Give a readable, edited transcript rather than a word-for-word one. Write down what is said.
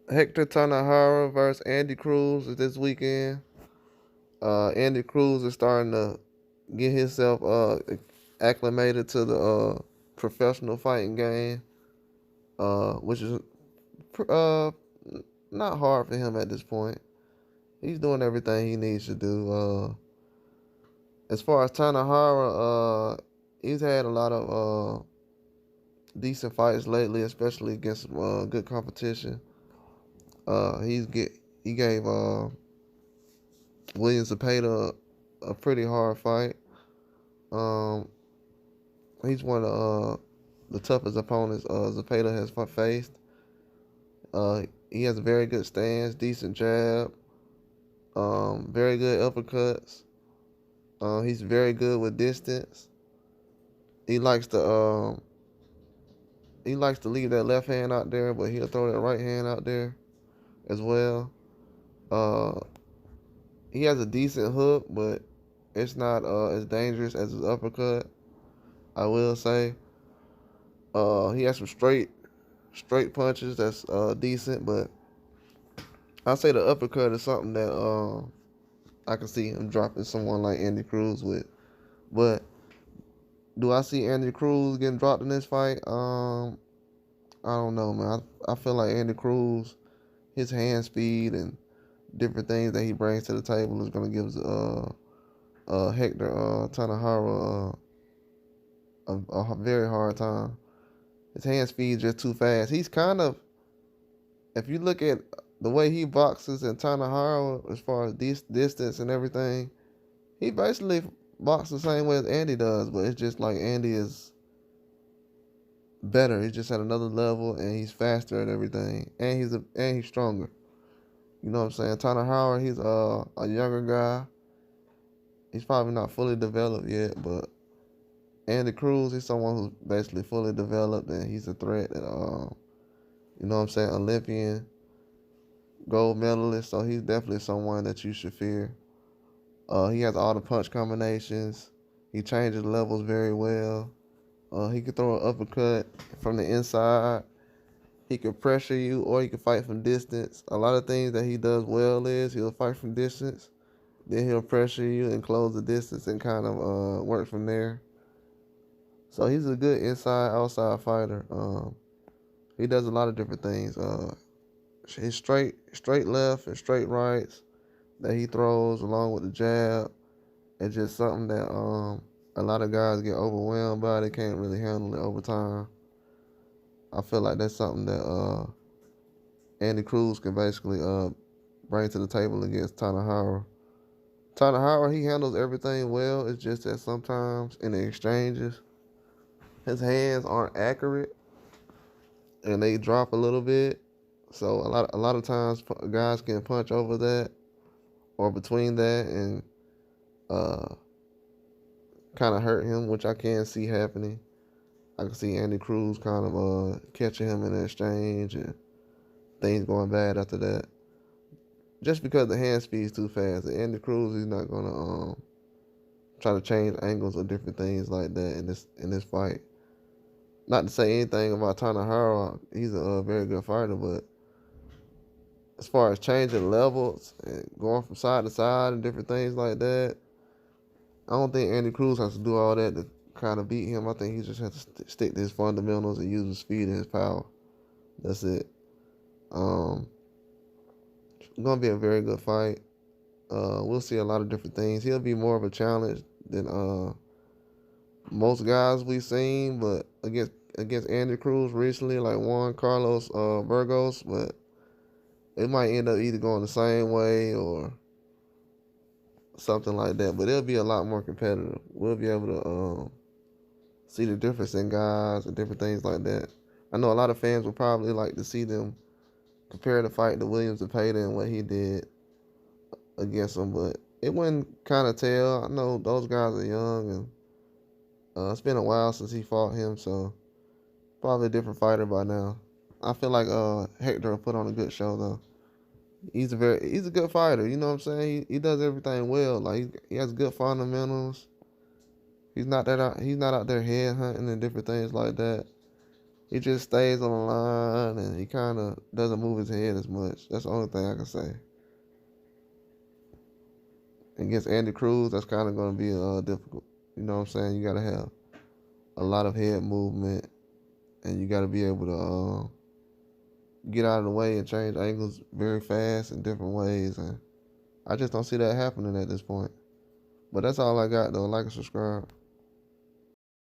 Hector Tanajara versus Andy Cruz is this weekend. Andy Cruz is starting to get himself acclimated to the professional fighting game, which is uh, not hard for him at this point. He's doing everything he needs to do. As far as Tanahara, he's had a lot of decent fights lately, especially against good competition. He gave Williams Zepeda a pretty hard fight. Um, he's one of the toughest opponents Zepeda has faced. He has a very good stance, decent jab, very good uppercuts. He's very good with distance. He likes to leave that left hand out there, but he'll throw that right hand out there as well. Uh, he has a decent hook, but it's not as dangerous as his uppercut. I will say. He has some straight punches that's decent, but I say the uppercut is something that I can see him dropping someone like Andy Cruz with. But do I see Andy Cruz getting dropped in this fight? I don't know, man. I feel like Andy Cruz, his hand speed and different things that he brings to the table is gonna give Hector Tanajara a very hard time. His hand speed is just too fast. He's kind of, if you look at the way he boxes in Tanajara as far as distance and everything, he basically boxes the same way as Andy does, but it's just like Andy is better. He's just at another level and he's faster at everything, and he's stronger. You know what I'm saying? Tanajara, he's a younger guy. He's probably not fully developed yet, but Andy Cruz, he's someone who's basically fully developed and he's a threat. And you know what I'm saying? Olympian, gold medalist, so he's definitely someone that you should fear. He has all the punch combinations. He changes levels very well. He can throw an uppercut from the inside. He can pressure you, or he can fight from distance. A lot of things that he does well is he'll fight from distance, then he'll pressure you and close the distance and kind of work from there. So he's a good inside outside fighter. He does a lot of different things. His straight left and straight rights that he throws along with the jab. It's just something that a lot of guys get overwhelmed by. They can't really handle it over time. I feel like that's something that Andy Cruz can basically bring to the table against Tanajara. Tanajara, he handles everything well. It's just that sometimes in the exchanges, his hands aren't accurate and they drop a little bit. So a lot of times guys can punch over that or between that and uh, kind of hurt him, which I can see happening. I can see Andy Cruz kind of catching him in the exchange and things going bad after that. Just because the hand speed's too fast. Andy Cruz, he's not gonna try to change angles or different things like that in this fight. Not to say anything about Tanajara, he's a very good fighter, but as far as changing levels and going from side to side and different things like that, I don't think Andy Cruz has to do all that to kind of beat him. I think he just has to stick to his fundamentals and use his speed and his power. That's it. It's gonna be a very good fight. We'll see a lot of different things. He'll be more of a challenge than most guys we've seen, but against Andy Cruz recently, like Juan Carlos Burgos, but it might end up either going the same way or something like that. But it'll be a lot more competitive. We'll be able to see the difference in guys and different things like that. I know a lot of fans would probably like to see them compare the fight to Williams Zepeda and what he did against him, but it wouldn't kind of tell. I know those guys are young, and it's been a while since he fought him, so probably a different fighter by now. I feel like Hector will put on a good show though. He's a good fighter. You know what I'm saying? He does everything well. Like he has good fundamentals. He's not out there head hunting and different things like that. He just stays on the line and he kind of doesn't move his head as much. That's the only thing I can say. Against Andy Cruz, that's kind of going to be difficult. You know what I'm saying? You got to have a lot of head movement and you got to be able to get out of the way and change angles very fast in different ways. And I just don't see that happening at this point. But that's all I got, though. Like and subscribe.